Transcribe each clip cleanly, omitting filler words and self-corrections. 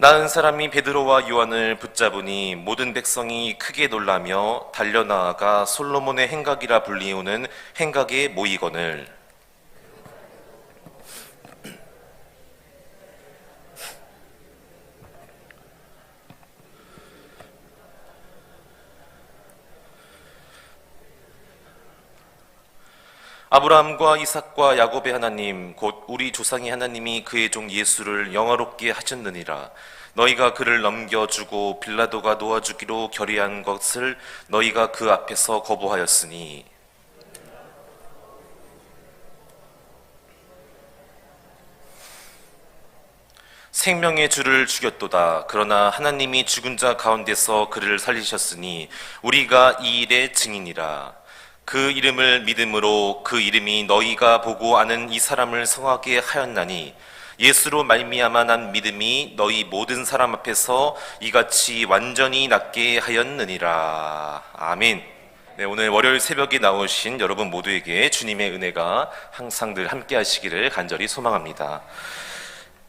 나은 사람이 베드로와 요한을 붙잡으니 모든 백성이 크게 놀라며 달려나아가 솔로몬의 행각이라 불리우는 행각에 모이거늘. 아브라함과 이삭과 야곱의 하나님 곧 우리 조상의 하나님이 그의 종 예수를 영화롭게 하셨느니라. 너희가 그를 넘겨주고 빌라도가 놓아주기로 결의한 것을 너희가 그 앞에서 거부하였으니 생명의 주를 죽였도다. 그러나 하나님이 죽은 자 가운데서 그를 살리셨으니 우리가 이 일의 증인이라. 그 이름을 믿음으로 그 이름이 너희가 보고 아는 이 사람을 성하게 하였나니 예수로 말미암아 난 믿음이 너희 모든 사람 앞에서 이같이 완전히 낫게 하였느니라. 아멘. 네, 오늘 월요일 새벽에 나오신 여러분 모두에게 주님의 은혜가 항상 늘 함께 하시기를 간절히 소망합니다.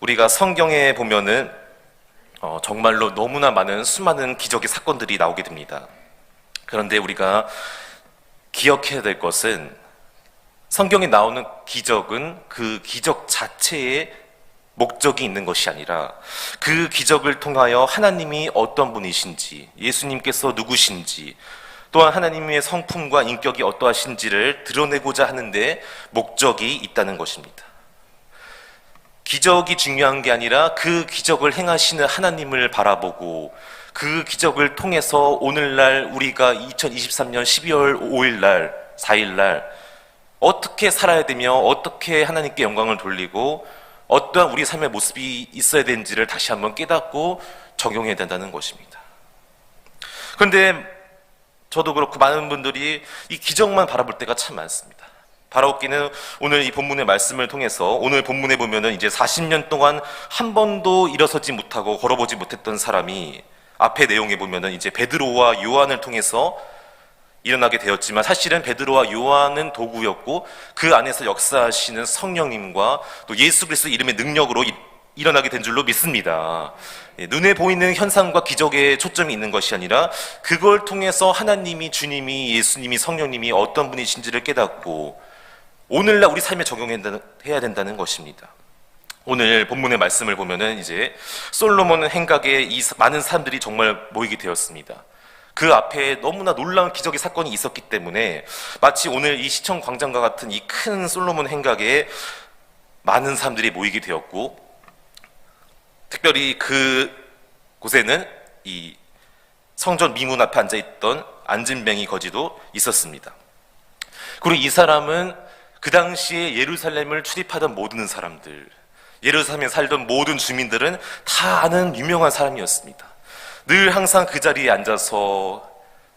우리가 성경에 보면은 정말로 너무나 많은 수많은 기적의 사건들이 나오게 됩니다. 그런데 우리가 기억해야 될 것은 성경에 나오는 기적은 그 기적 자체에 목적이 있는 것이 아니라 그 기적을 통하여 하나님이 어떤 분이신지, 예수님께서 누구신지, 또한 하나님의 성품과 인격이 어떠하신지를 드러내고자 하는데 목적이 있다는 것입니다. 기적이 중요한 게 아니라 그 기적을 행하시는 하나님을 바라보고 그 기적을 통해서 오늘날 우리가 2023년 12월 5일날, 4일날 어떻게 살아야 되며 어떻게 하나님께 영광을 돌리고 어떠한 우리 삶의 모습이 있어야 되는지를 다시 한번 깨닫고 적용해야 된다는 것입니다. 그런데 저도 그렇고 많은 분들이 이 기적만 바라볼 때가 참 많습니다. 바라옵기는 오늘 이 본문의 말씀을 통해서 오늘 본문에 보면은 이제 40년 동안 한 번도 일어서지 못하고 걸어보지 못했던 사람이 앞에 내용에 보면은 이제 베드로와 요한을 통해서 일어나게 되었지만 사실은 베드로와 요한은 도구였고 그 안에서 역사하시는 성령님과 또 예수 그리스도 이름의 능력으로 일어나게 된 줄로 믿습니다. 눈에 보이는 현상과 기적에 초점이 있는 것이 아니라 그걸 통해서 하나님이, 주님이, 예수님이, 성령님이 어떤 분이신지를 깨닫고 오늘날 우리 삶에 적용해야 된다는 것입니다. 오늘 본문의 말씀을 보면은 이제 솔로몬 행각에 이 많은 사람들이 정말 모이게 되었습니다. 그 앞에 너무나 놀라운 기적의 사건이 있었기 때문에 마치 오늘 이 시청 광장과 같은 이 큰 솔로몬 행각에 많은 사람들이 모이게 되었고, 특별히 그 곳에는 이 성전 미문 앞에 앉아있던 안진뱅이 거지도 있었습니다. 그리고 이 사람은 그 당시에 예루살렘을 출입하던 모든 사람들, 예루살렘에 살던 모든 주민들은 다 아는 유명한 사람이었습니다. 늘 항상 그 자리에 앉아서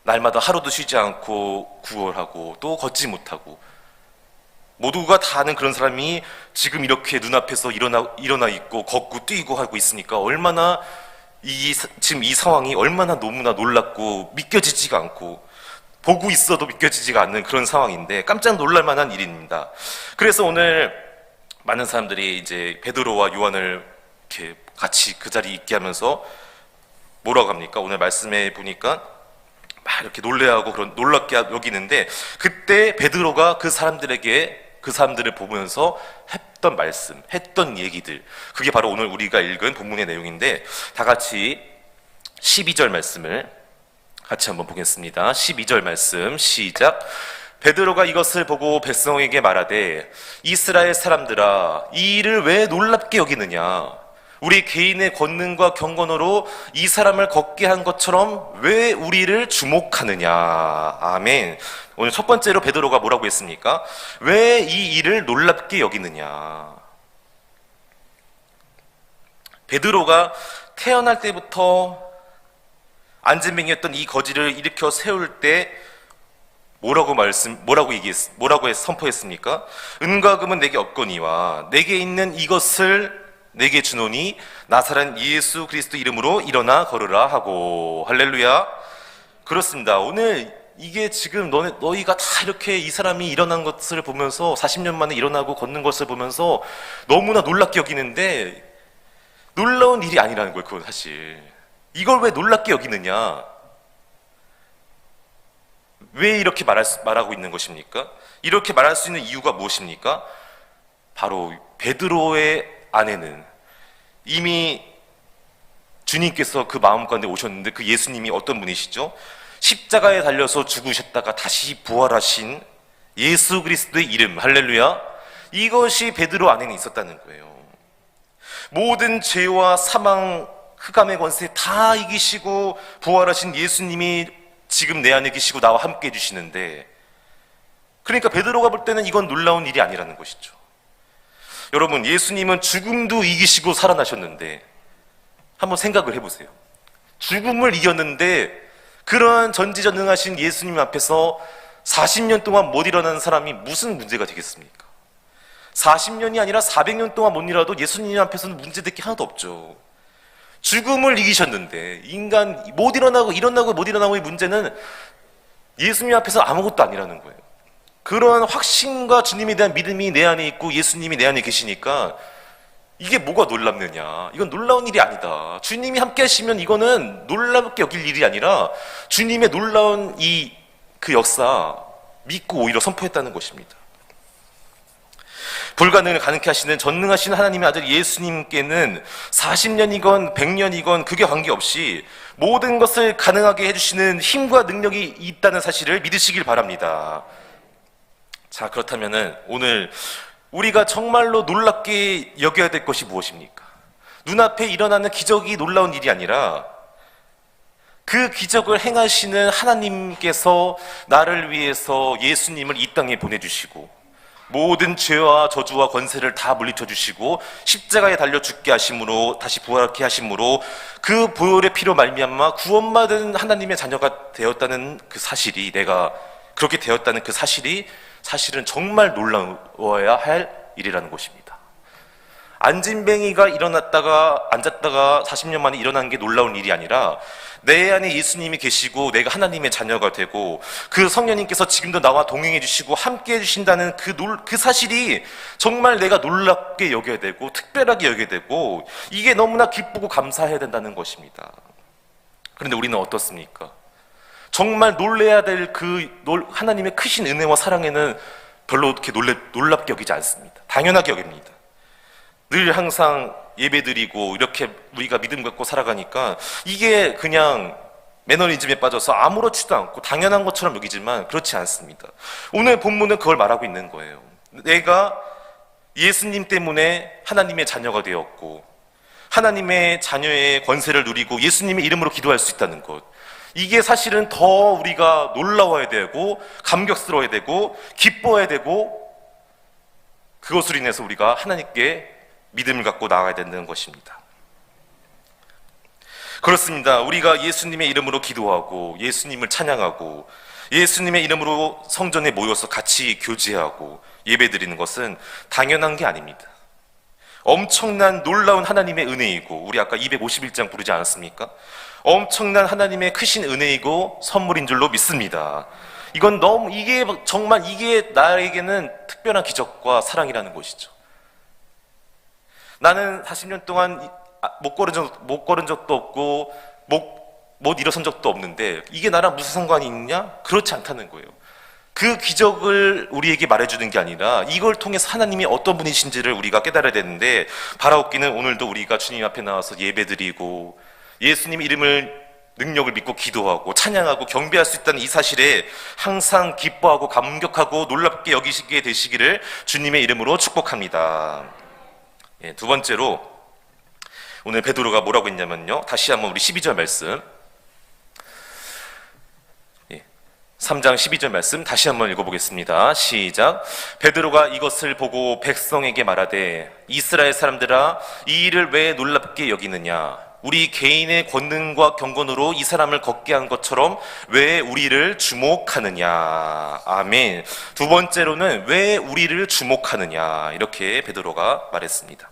날마다 하루도 쉬지 않고 구걸하고 또 걷지 못하고 모두가 다 아는 그런 사람이 지금 이렇게 눈앞에서 일어나 있고 걷고 뛰고 하고 있으니까 얼마나 지금 이 상황이 얼마나 너무나 놀랍고 믿겨지지가 않고 보고 있어도 믿겨지지가 않는 그런 상황인데 깜짝 놀랄 만한 일입니다. 그래서 오늘 많은 사람들이 이제 베드로와 요한을 이렇게 같이 그 자리에 있게 하면서 뭐라고 합니까? 오늘 말씀에 보니까 막 이렇게 놀래하고 그런 놀랍게 여기는데 그때 베드로가 그 사람들을 보면서 했던 말씀, 했던 얘기들, 그게 바로 오늘 우리가 읽은 본문의 내용인데 다 같이 12절 말씀을 같이 한번 보겠습니다. 12절 말씀 시작. 베드로가 이것을 보고 백성에게 말하되 이스라엘 사람들아 이 일을 왜 놀랍게 여기느냐? 우리 개인의 권능과 경건으로 이 사람을 걷게 한 것처럼 왜 우리를 주목하느냐? 아멘. 오늘 첫 번째로 베드로가 뭐라고 했습니까? 왜 이 일을 놀랍게 여기느냐? 베드로가 태어날 때부터 안진뱅이였던 이 거지를 일으켜 세울 때 뭐라고 선포했습니까? 은과 금은 내게 없거니와 내게 있는 이것을 내게 주노니 나사렛 예수 그리스도 이름으로 일어나 걸으라 하고. 할렐루야. 그렇습니다. 오늘 이게 지금 너희가 다 이렇게 이 사람이 일어난 것을 보면서 40년 만에 일어나고 걷는 것을 보면서 너무나 놀랍게 여기는데 놀라운 일이 아니라는 거예요. 그건 사실. 이걸 왜 놀랍게 여기느냐? 왜 이렇게 말하고 있는 것입니까? 이렇게 말할 수 있는 이유가 무엇입니까? 바로 베드로의 아내는 이미 주님께서 그 마음 가운데 오셨는데, 그 예수님이 어떤 분이시죠? 십자가에 달려서 죽으셨다가 다시 부활하신 예수 그리스도의 이름, 할렐루야. 이것이 베드로 안에는 있었다는 거예요. 모든 죄와 사망, 흑암의 권세 다 이기시고 부활하신 예수님이 지금 내 안에 계시고 나와 함께 해주시는데, 그러니까 베드로가 볼 때는 이건 놀라운 일이 아니라는 것이죠. 여러분, 예수님은 죽음도 이기시고 살아나셨는데 한번 생각을 해보세요. 죽음을 이겼는데 그런 전지전능하신 예수님 앞에서 40년 동안 못 일어나는 사람이 무슨 문제가 되겠습니까? 40년이 아니라 400년 동안 못 일어나도 예수님 앞에서는 문제될 게 하나도 없죠. 죽음을 이기셨는데 인간 못 일어나고 못 일어나고의 문제는 예수님 앞에서 아무것도 아니라는 거예요. 그런 확신과 주님에 대한 믿음이 내 안에 있고 예수님이 내 안에 계시니까 이게 뭐가 놀랍느냐? 이건 놀라운 일이 아니다. 주님이 함께 하시면 이거는 놀랍게 여길 일이 아니라 주님의 놀라운 그 역사 믿고 오히려 선포했다는 것입니다. 불가능을 가능케 하시는 전능하신 하나님의 아들 예수님께는 40년이건 100년이건 그게 관계없이 모든 것을 가능하게 해주시는 힘과 능력이 있다는 사실을 믿으시길 바랍니다. 자, 그렇다면은 오늘 우리가 정말로 놀랍게 여겨야 될 것이 무엇입니까? 눈앞에 일어나는 기적이 놀라운 일이 아니라 그 기적을 행하시는 하나님께서 나를 위해서 예수님을 이 땅에 보내주시고 모든 죄와 저주와 권세를 다 물리쳐 주시고 십자가에 달려 죽게 하심으로 다시 부활케 하심으로 그 보혈의 피로 말미암아 구원받은 하나님의 자녀가 되었다는 그 사실이, 내가 그렇게 되었다는 그 사실이 사실은 정말 놀라워야 할 일이라는 것입니다. 안진뱅이가 일어났다가 앉았다가 40년 만에 일어난 게 놀라운 일이 아니라 내 안에 예수님이 계시고 내가 하나님의 자녀가 되고 그 성령님께서 지금도 나와 동행해 주시고 함께 해 주신다는 그 사실이 정말 내가 놀랍게 여겨야 되고 특별하게 여겨야 되고 이게 너무나 기쁘고 감사해야 된다는 것입니다. 그런데 우리는 어떻습니까? 정말 놀래야 될 하나님의 크신 은혜와 사랑에는 별로 그렇게 놀랍게 여기지 않습니다. 당연하게 여깁니다. 늘 항상 예배드리고 이렇게 우리가 믿음 갖고 살아가니까 이게 그냥 매너리즘에 빠져서 아무렇지도 않고 당연한 것처럼 여기지만 그렇지 않습니다. 오늘 본문은 그걸 말하고 있는 거예요. 내가 예수님 때문에 하나님의 자녀가 되었고 하나님의 자녀의 권세를 누리고 예수님의 이름으로 기도할 수 있다는 것, 이게 사실은 더 우리가 놀라워야 되고 감격스러워야 되고 기뻐해야 되고 그것으로 인해서 우리가 하나님께 믿음을 갖고 나아가야 된다는 것입니다. 그렇습니다. 우리가 예수님의 이름으로 기도하고 예수님을 찬양하고 예수님의 이름으로 성전에 모여서 같이 교제하고 예배드리는 것은 당연한 게 아닙니다. 엄청난 놀라운 하나님의 은혜이고, 우리 아까 251장 부르지 않았습니까? 엄청난 하나님의 크신 은혜이고 선물인 줄로 믿습니다. 이건 이게 나에게는 특별한 기적과 사랑이라는 것이죠. 나는 40년 동안 못 걸은 적도 없고 못 일어선 적도 없는데 이게 나랑 무슨 상관이 있냐? 그렇지 않다는 거예요. 그 기적을 우리에게 말해주는 게 아니라 이걸 통해서 하나님이 어떤 분이신지를 우리가 깨달아야 되는데, 바라옵기는 오늘도 우리가 주님 앞에 나와서 예배드리고 예수님 이름을 능력을 믿고 기도하고 찬양하고 경배할 수 있다는 이 사실에 항상 기뻐하고 감격하고 놀랍게 여기시게 되시기를 주님의 이름으로 축복합니다. 두 번째로 오늘 베드로가 뭐라고 했냐면요, 다시 한번 우리 12절 말씀, 3장 12절 말씀 다시 한번 읽어보겠습니다. 시작. 베드로가 이것을 보고 백성에게 말하되 이스라엘 사람들아, 이 일을 왜 놀랍게 여기느냐? 우리 개인의 권능과 경건으로 이 사람을 걷게 한 것처럼 왜 우리를 주목하느냐? 아멘. 두 번째로는 왜 우리를 주목하느냐? 이렇게 베드로가 말했습니다.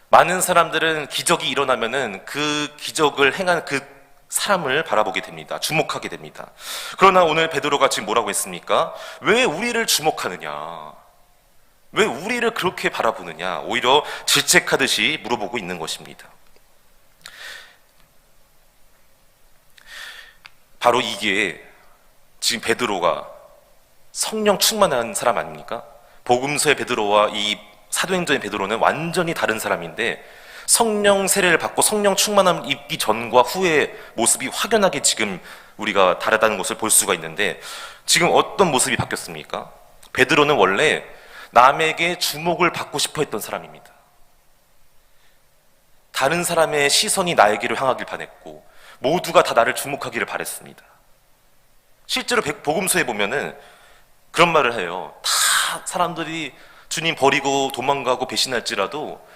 많은 사람들은 기적이 일어나면은 그 기적을 행한 그 사람을 바라보게 됩니다. 주목하게 됩니다. 그러나 오늘 베드로가 지금 뭐라고 했습니까? 왜 우리를 주목하느냐? 왜 우리를 그렇게 바라보느냐, 오히려 질책하듯이 물어보고 있는 것입니다. 바로 이게 지금 베드로가 성령 충만한 사람 아닙니까? 복음서의 베드로와 이 사도행전의 베드로는 완전히 다른 사람인데, 성령 세례를 받고 성령 충만함 입기 전과 후의 모습이 확연하게 지금 우리가 다르다는 것을 볼 수가 있는데, 지금 어떤 모습이 바뀌었습니까? 베드로는 원래 남에게 주목을 받고 싶어 했던 사람입니다. 다른 사람의 시선이 나에게로 향하길 바랬고, 모두가 다 나를 주목하기를 바랬습니다. 실제로 복음서에 보면은 그런 말을 해요. 다 사람들이 주님 버리고 도망가고 배신할지라도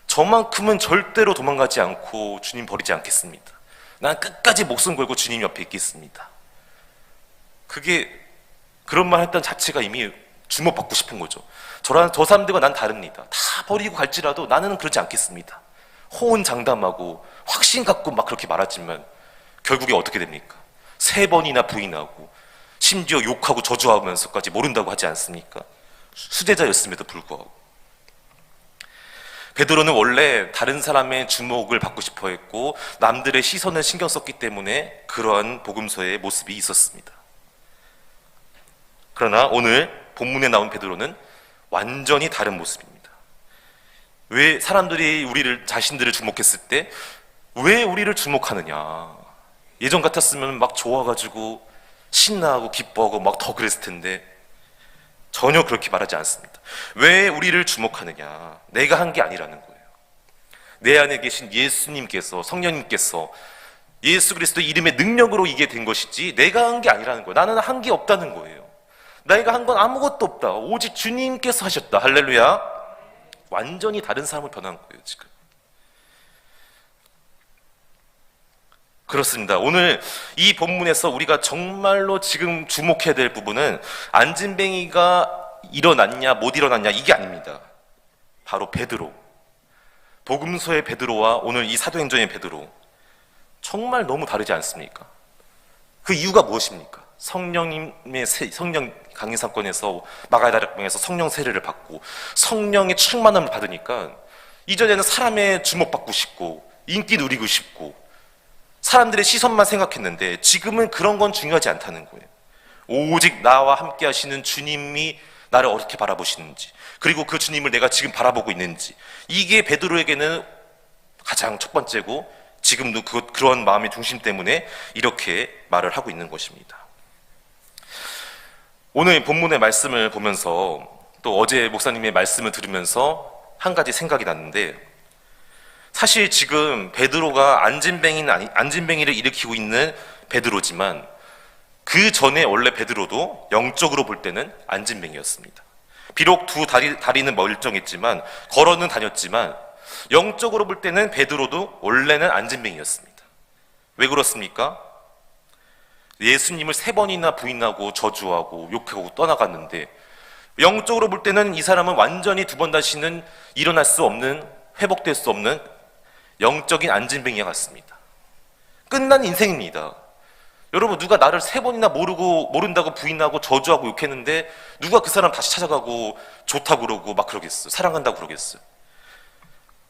저만큼은 절대로 도망가지 않고 주님 버리지 않겠습니다. 난 끝까지 목숨 걸고 주님 옆에 있겠습니다. 그게, 그런 말 했던 자체가 이미 주목받고 싶은 거죠. 저 사람들과 난 다릅니다. 다 버리고 갈지라도 나는 그러지 않겠습니다. 호언장담하고 확신 갖고 막 그렇게 말하지만 결국에 어떻게 됩니까? 3번이나 부인하고 심지어 욕하고 저주하면서까지 모른다고 하지 않습니까? 수제자였음에도 불구하고. 베드로는 원래 다른 사람의 주목을 받고 싶어 했고 남들의 시선을 신경 썼기 때문에 그러한 복음서의 모습이 있었습니다. 그러나 오늘 본문에 나온 베드로는 완전히 다른 모습입니다. 왜 사람들이 자신들을 주목했을 때 왜 우리를 주목하느냐? 예전 같았으면 막 좋아가지고 신나하고 기뻐하고 막 더 그랬을 텐데 전혀 그렇게 말하지 않습니다. 왜 우리를 주목하느냐? 내가 한 게 아니라는 거예요. 내 안에 계신 예수님께서, 성령님께서 예수 그리스도 이름의 능력으로 이게 된 것이지 내가 한 게 아니라는 거예요. 나는 한 게 없다는 거예요. 내가 한 건 아무것도 없다. 오직 주님께서 하셨다. 할렐루야. 완전히 다른 사람을 변한 거예요, 지금. 그렇습니다. 오늘 이 본문에서 우리가 정말로 지금 주목해야 될 부분은 안진뱅이가 일어났냐 못 일어났냐 이게 아닙니다. 바로 베드로, 복음서의 베드로와 오늘 이 사도행전의 베드로, 정말 너무 다르지 않습니까? 그 이유가 무엇입니까? 성령님의 성령 강림 사건에서 마가다락방에서 성령 세례를 받고 성령의 충만함을 받으니까 이전에는 사람의 주목받고 싶고 인기 누리고 싶고 사람들의 시선만 생각했는데 지금은 그런 건 중요하지 않다는 거예요. 오직 나와 함께 하시는 주님이 나를 어떻게 바라보시는지, 그리고 그 주님을 내가 지금 바라보고 있는지, 이게 베드로에게는 가장 첫 번째고 지금도 그런 마음의 중심 때문에 이렇게 말을 하고 있는 것입니다. 오늘 본문의 말씀을 보면서 또 어제 목사님의 말씀을 들으면서 한 가지 생각이 났는데, 사실 지금 베드로가 안진뱅이를 일으키고 있는 베드로지만 그 전에 원래 베드로도 영적으로 볼 때는 안진뱅이였습니다. 비록 두 다리는 멀쩡했지만 걸어는 다녔지만 영적으로 볼 때는 베드로도 원래는 안진뱅이였습니다. 왜 그렇습니까? 예수님을 3번이나 부인하고 저주하고 욕하고 떠나갔는데 영적으로 볼 때는 이 사람은 완전히 2번 다시는 일어날 수 없는, 회복될 수 없는 영적인 안진뱅이와 같습니다. 끝난 인생입니다. 여러분, 누가 나를 3번이나 모른다고 부인하고 저주하고 욕했는데 누가 그 사람 다시 찾아가고 좋다고 그러고 막 그러겠어요? 사랑한다고 그러겠어요?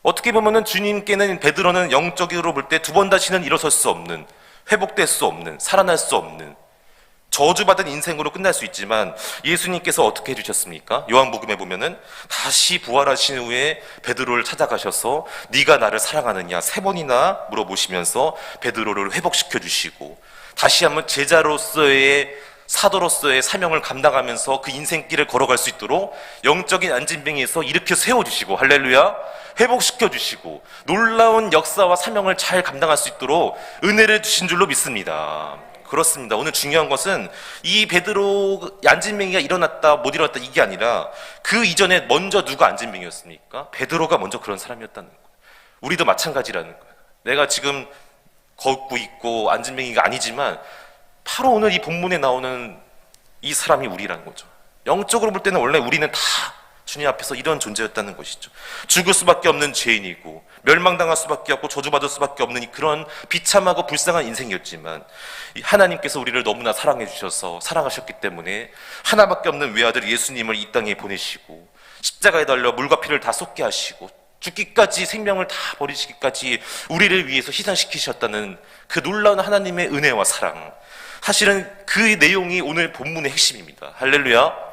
어떻게 보면은 주님께는, 베드로는 영적으로 볼 때 2번 다시는 일어설 수 없는, 회복될 수 없는, 살아날 수 없는 저주받은 인생으로 끝날 수 있지만 예수님께서 어떻게 해주셨습니까? 요한복음에 보면은 다시 부활하신 후에 베드로를 찾아가셔서 네가 나를 사랑하느냐 3번이나 물어보시면서 베드로를 회복시켜 주시고 다시 한번 제자로서의, 사도로서의 사명을 감당하면서 그 인생길을 걸어갈 수 있도록 영적인 안진뱅이에서 일으켜 세워주시고, 할렐루야, 회복시켜 주시고 놀라운 역사와 사명을 잘 감당할 수 있도록 은혜를 주신 줄로 믿습니다. 그렇습니다. 오늘 중요한 것은 이 베드로, 안진뱅이가 일어났다 못 일어났다 이게 아니라 그 이전에 먼저 누가 안진뱅이였습니까? 베드로가 먼저 그런 사람이었다는 거예요. 우리도 마찬가지라는 거예요. 내가 지금 걷고 있고 안진뱅이가 아니지만 바로 오늘 이 본문에 나오는 이 사람이 우리라는 거죠. 영적으로 볼 때는 원래 우리는 다 주님 앞에서 이런 존재였다는 것이죠. 죽을 수밖에 없는 죄인이고 멸망당할 수밖에 없고 저주받을 수밖에 없는 그런 비참하고 불쌍한 인생이었지만 하나님께서 우리를 너무나 사랑해 주셔서, 사랑하셨기 때문에 하나밖에 없는 외아들 예수님을 이 땅에 보내시고 십자가에 달려 물과 피를 다 쏟게 하시고 죽기까지 생명을 다 버리시기까지 우리를 위해서 희생시키셨다는 그 놀라운 하나님의 은혜와 사랑, 사실은 그 내용이 오늘 본문의 핵심입니다. 할렐루야.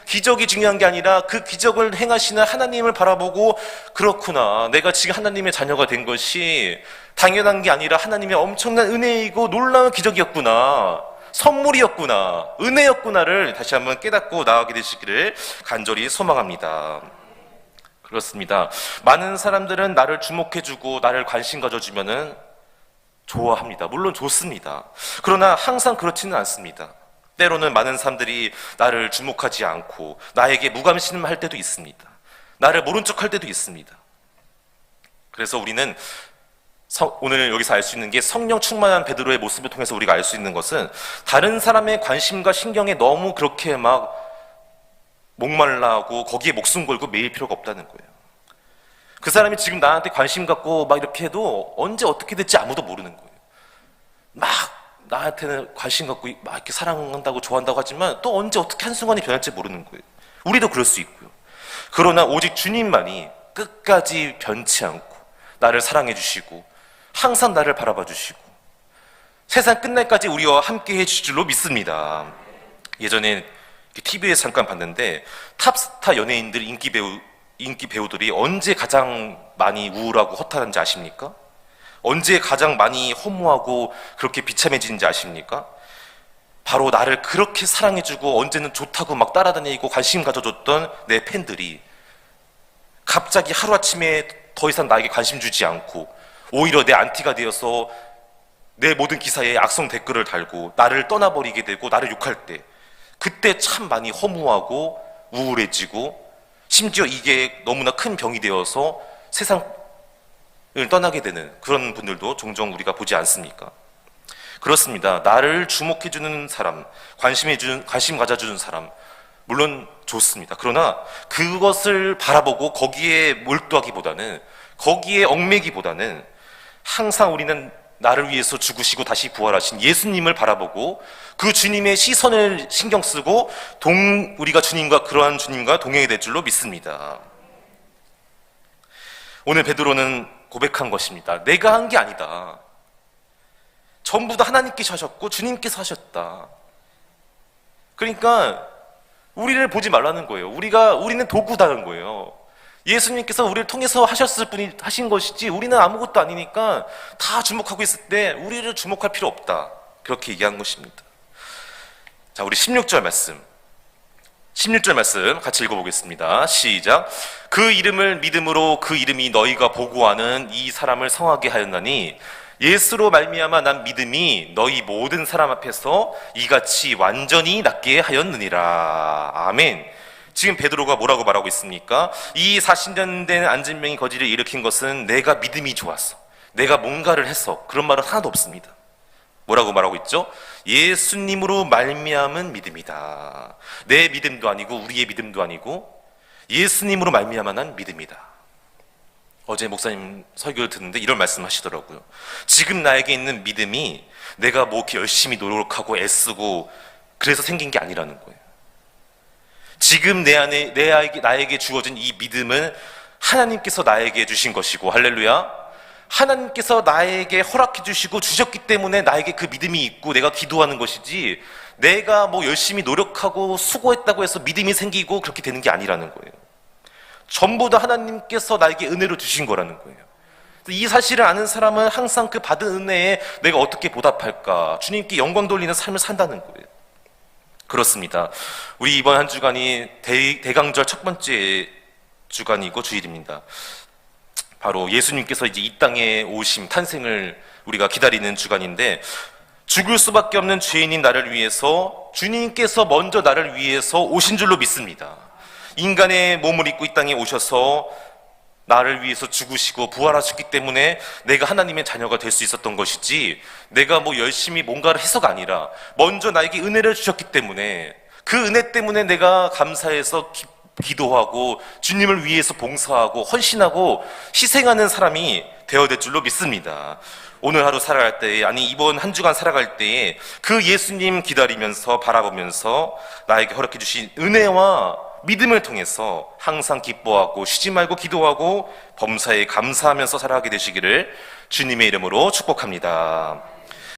기적이 중요한 게 아니라 그 기적을 행하시는 하나님을 바라보고, 그렇구나, 내가 지금 하나님의 자녀가 된 것이 당연한 게 아니라 하나님의 엄청난 은혜이고 놀라운 기적이었구나, 선물이었구나, 은혜였구나를 다시 한번 깨닫고 나아가게 되시기를 간절히 소망합니다. 그렇습니다. 많은 사람들은 나를 주목해주고 나를 관심 가져주면은 좋아합니다. 물론 좋습니다. 그러나 항상 그렇지는 않습니다. 때로는 많은 사람들이 나를 주목하지 않고 나에게 무관심할 때도 있습니다. 나를 모른 척할 때도 있습니다. 그래서 우리는 오늘 여기서 알 수 있는 게, 성령 충만한 베드로의 모습을 통해서 우리가 알 수 있는 것은, 다른 사람의 관심과 신경에 너무 그렇게 막 목말라하고 거기에 목숨 걸고 매일 필요가 없다는 거예요. 그 사람이 지금 나한테 관심 갖고 막 이렇게 해도 언제 어떻게 될지 아무도 모르는 거예요. 막 나한테는 관심 갖고 막 이렇게 사랑한다고 좋아한다고 하지만 또 언제 어떻게 한순간에 변할지 모르는 거예요. 우리도 그럴 수 있고요. 그러나 오직 주님만이 끝까지 변치 않고 나를 사랑해 주시고 항상 나를 바라봐 주시고 세상 끝날까지 우리와 함께 해 주실 줄로 믿습니다. 예전에 TV에서 잠깐 봤는데, 탑스타 연예인들, 인기 배우들이 언제 가장 많이 우울하고 허탈한지 아십니까? 언제 가장 많이 허무하고 그렇게 비참해지는지 아십니까? 바로 나를 그렇게 사랑해주고 언제는 좋다고 막 따라다니고 관심 가져줬던 내 팬들이 갑자기 하루아침에 더 이상 나에게 관심 주지 않고 오히려 내 안티가 되어서 내 모든 기사에 악성 댓글을 달고 나를 떠나버리게 되고 나를 욕할 때, 그때 참 많이 허무하고 우울해지고, 심지어 이게 너무나 큰 병이 되어서 세상을 떠나게 되는 그런 분들도 종종 우리가 보지 않습니까? 그렇습니다. 나를 주목해주는 사람, 관심 가져주는 사람, 물론 좋습니다. 그러나 그것을 바라보고 거기에 몰두하기보다는, 거기에 얽매기보다는 항상 우리는 나를 위해서 죽으시고 다시 부활하신 예수님을 바라보고 그 주님의 시선을 신경 쓰고 우리가 그러한 주님과 동행이 될 줄로 믿습니다. 오늘 베드로는 고백한 것입니다. 내가 한 게 아니다. 전부 다 하나님께서 하셨고 주님께서 하셨다. 그러니까 우리를 보지 말라는 거예요. 우리는 도구다는 거예요. 예수님께서 우리를 통해서 하신 것이지 우리는 아무것도 아니니까 다 주목하고 있을 때 우리를 주목할 필요 없다. 그렇게 얘기한 것입니다. 자, 우리 16절 말씀 같이 읽어보겠습니다. 시작. 그 이름을 믿음으로 그 이름이 너희가 보고하는 이 사람을 성하게 하였나니 예수로 말미암아 난 믿음이 너희 모든 사람 앞에서 이같이 완전히 낫게 하였느니라. 아멘. 지금 베드로가 뭐라고 말하고 있습니까? 이 40년 된 안진병이 거지를 일으킨 것은 내가 믿음이 좋았어, 내가 뭔가를 했어, 그런 말은 하나도 없습니다. 뭐라고 말하고 있죠? 예수님으로 말미암은 믿음이다. 내 믿음도 아니고 우리의 믿음도 아니고 예수님으로 말미암아 난 믿음이다. 어제 목사님 설교를 듣는데 이런 말씀 하시더라고요. 지금 나에게 있는 믿음이 내가 뭐 이렇게 열심히 노력하고 애쓰고 그래서 생긴 게 아니라는 거예요. 지금 나에게 주어진 이 믿음은 하나님께서 나에게 주신 것이고, 할렐루야, 하나님께서 나에게 허락해 주시고 주셨기 때문에 나에게 그 믿음이 있고 내가 기도하는 것이지, 내가 뭐 열심히 노력하고 수고했다고 해서 믿음이 생기고 그렇게 되는 게 아니라는 거예요. 전부 다 하나님께서 나에게 은혜로 주신 거라는 거예요. 이 사실을 아는 사람은 항상 그 받은 은혜에 내가 어떻게 보답할까, 주님께 영광 돌리는 삶을 산다는 거예요. 그렇습니다. 우리 이번 한 주간이 대강절 첫 번째 주간이고 주일입니다. 바로 예수님께서 이제 이 땅에 오심, 탄생을 우리가 기다리는 주간인데, 죽을 수밖에 없는 죄인인 나를 위해서 주님께서 먼저 나를 위해서 오신 줄로 믿습니다. 인간의 몸을 입고 이 땅에 오셔서 나를 위해서 죽으시고 부활하셨기 때문에 내가 하나님의 자녀가 될 수 있었던 것이지, 내가 뭐 열심히 뭔가를 해서가 아니라 먼저 나에게 은혜를 주셨기 때문에, 그 은혜 때문에 내가 감사해서 기도하고 주님을 위해서 봉사하고 헌신하고 희생하는 사람이 되어야 될 줄로 믿습니다. 오늘 하루 살아갈 때에, 아니 이번 한 주간 살아갈 때에 그 예수님 기다리면서 바라보면서 나에게 허락해 주신 은혜와 믿음을 통해서 항상 기뻐하고 쉬지 말고 기도하고 범사에 감사하면서 살아가게 되시기를 주님의 이름으로 축복합니다.